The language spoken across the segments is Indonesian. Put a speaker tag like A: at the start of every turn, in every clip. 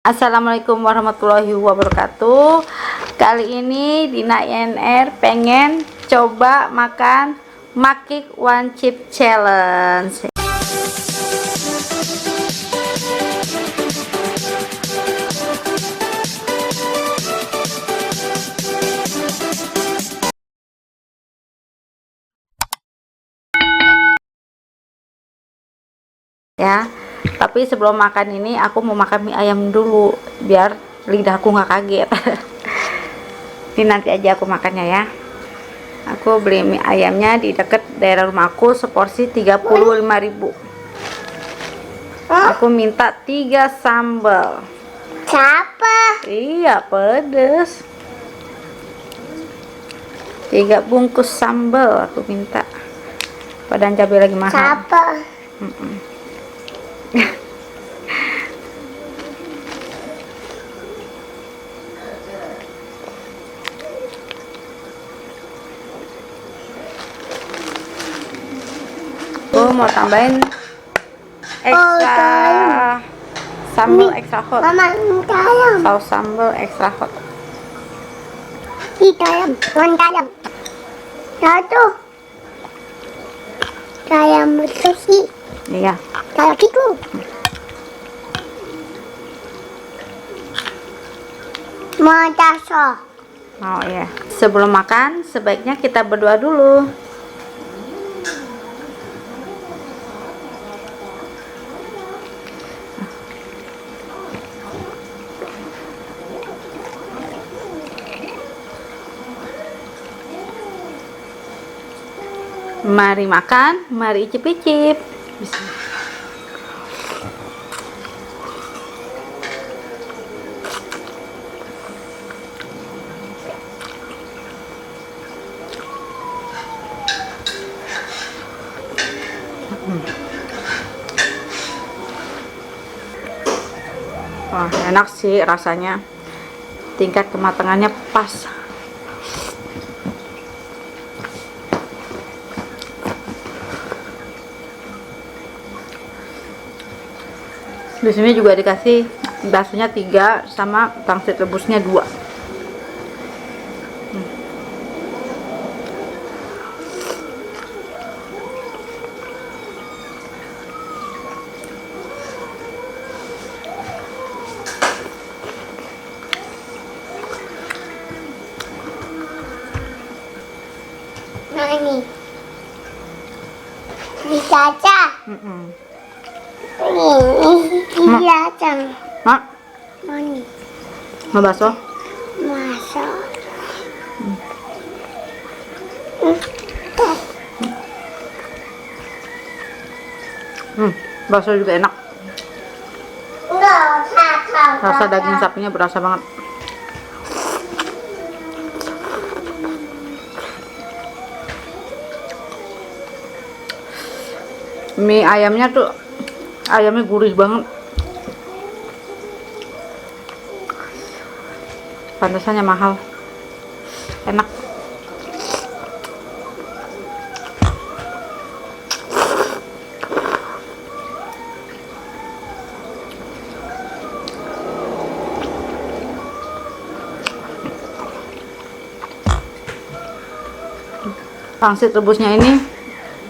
A: Assalamualaikum warahmatullahi wabarakatuh. Kali ini Dina INR pengen coba makan Makik One Chip Challenge. Ya, tapi sebelum makan ini aku mau makan mie ayam dulu biar lidahku nggak kaget. Ini nanti aja aku makannya ya. Aku beli mie ayamnya di deket daerah rumahku, seporsi 35.000. Aku minta 3 sambal.
B: Siapa?
A: Iya, pedes. 3 bungkus sambal aku minta. Padahal cabai lagi mahal.
B: Siapa?
A: Aku mau tambahin ekstra sambal ekstra hot.
B: Mama, minta ayam.
A: Saus sambal ekstra hot.
B: Minta ayam. Minta ayam. Satu. Ayam sushi.
A: Iya.
B: Ayam itu. Mau taso.
A: Oh iya. Sebelum makan sebaiknya kita berdoa dulu. Mari makan, mari icip-icip. Bismillah. Wah, enak sih rasanya. Tingkat kematangannya pas. Di sini juga dikasih baksonya 3 sama pangsit rebusnya 2.
B: Nah ini. Dicaca. Ini dicaca.
A: Mak,
B: Ini.
A: mau bakso?
B: Masuk.
A: Bakso juga enak.
B: Enggak usah.
A: Rasa daging sapinya berasa banget. Mie ayamnya tuh ayamnya gurih banget. Pantesannya mahal. Enak. Pangsit rebusnya ini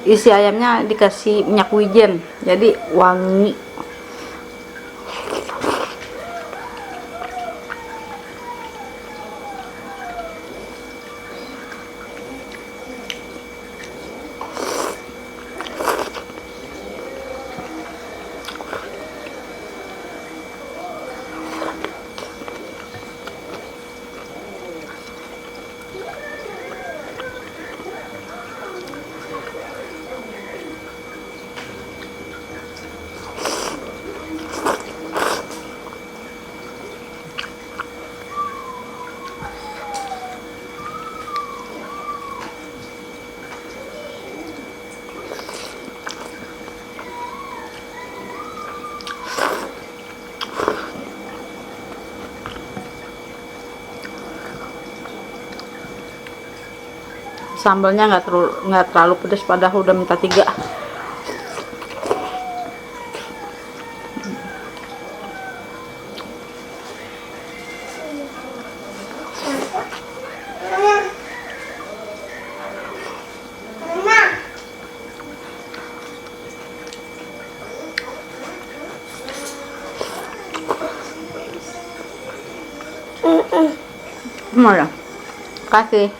A: isi ayamnya dikasih minyak wijen, jadi wangi. Sambalnya nggak terlalu pedas, padahal udah minta 3. Mau ya? Kasih.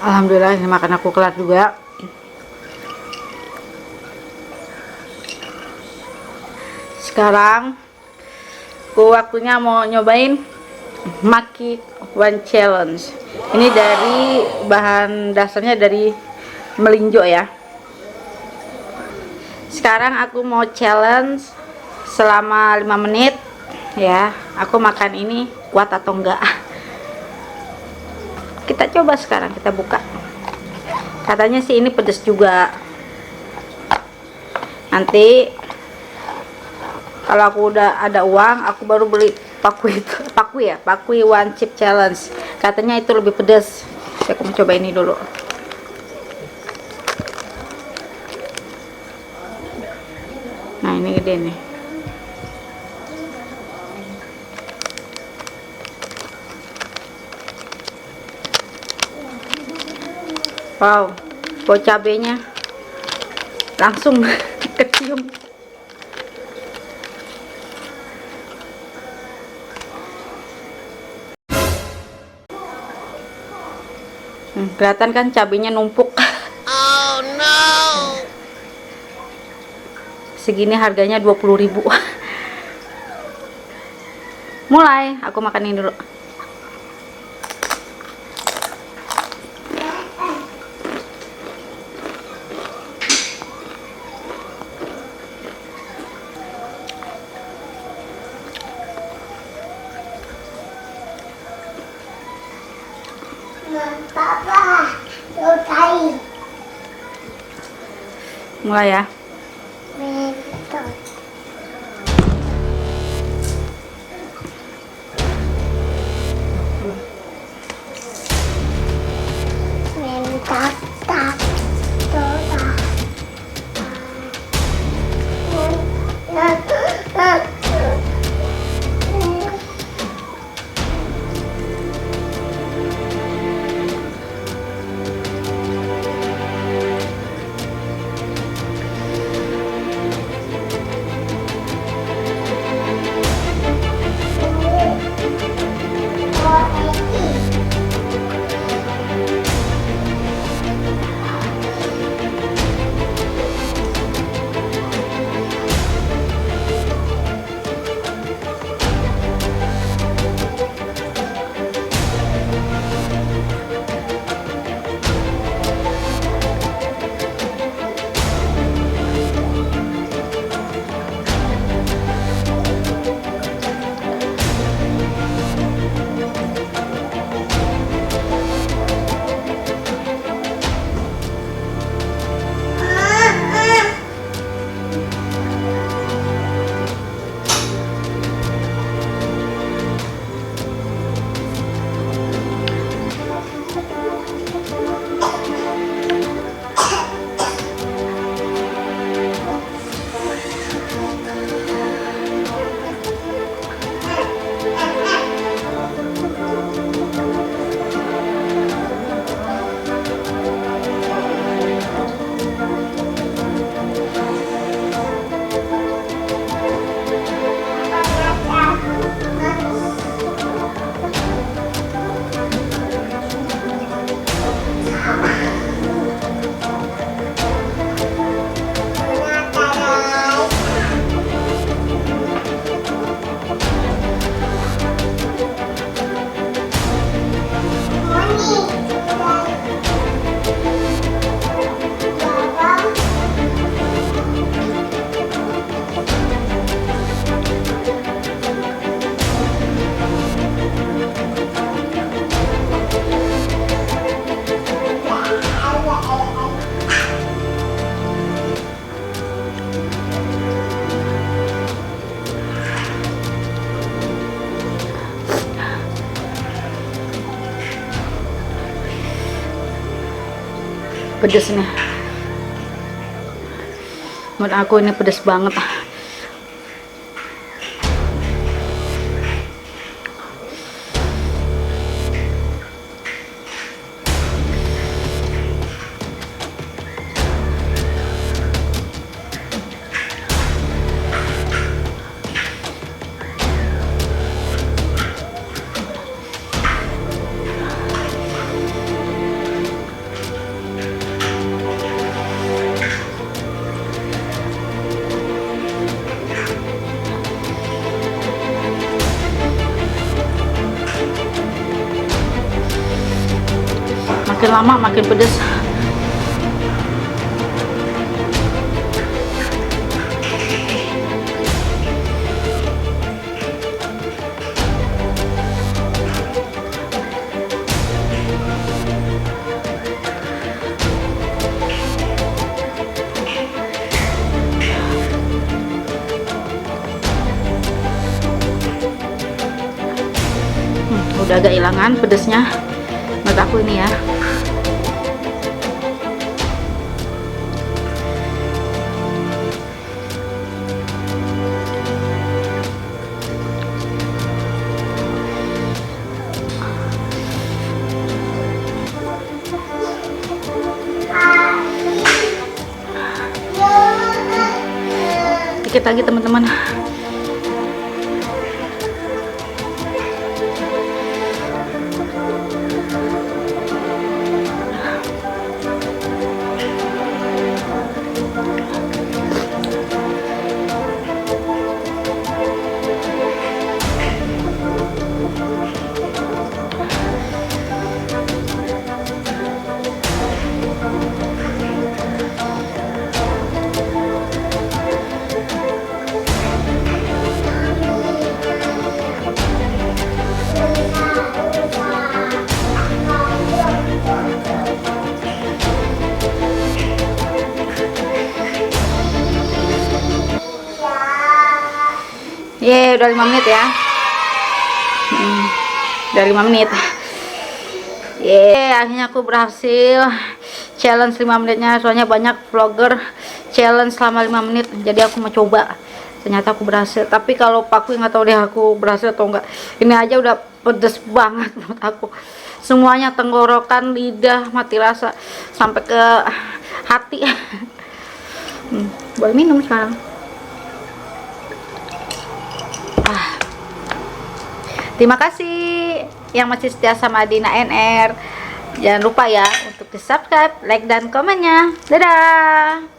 A: Alhamdulillah ini makan aku kelar juga. Sekarang aku waktunya mau nyobain Maki One Challenge. Ini dari bahan dasarnya dari melinjo ya. Sekarang aku mau challenge selama 5 menit ya. Aku makan ini kuat atau enggak. Kita coba sekarang, kita buka. Katanya sih ini pedas juga. Nanti kalau aku udah ada uang, aku baru beli pakui one chip challenge. Katanya itu lebih pedas. Saya mau coba ini dulu. Nah, ini gede nih. Wow, bau cabenya langsung kecium. Kelihatan kan cabenya numpuk.
B: Oh no.
A: Segini harganya 20.000. Mulai, aku makan ini dulu.
B: Papa, selesai.
A: Mulai ya.
B: Betul. Mentak, tak, toda.
A: pedesnya. Menurut aku ini pedes banget. Makin lama makin pedes. Udah agak hilangan pedesnya menurut aku ini ya. Dikit lagi teman-teman. Ye, udah 5 menit ya. Udah 5 menit. Ye, akhirnya aku berhasil challenge 5 menitnya. Soalnya banyak vlogger challenge selama 5 menit. Jadi aku mau coba. Ternyata aku berhasil. Tapi kalau paku nggak tahu deh aku berhasil atau enggak. Ini aja udah pedes banget menurut aku. Semuanya, tenggorokan, lidah, mati rasa, sampai ke hati. Boleh minum sekarang. Terima kasih yang masih setia sama Dina NR. Jangan lupa ya untuk di subscribe, like, dan komennya. Dadah.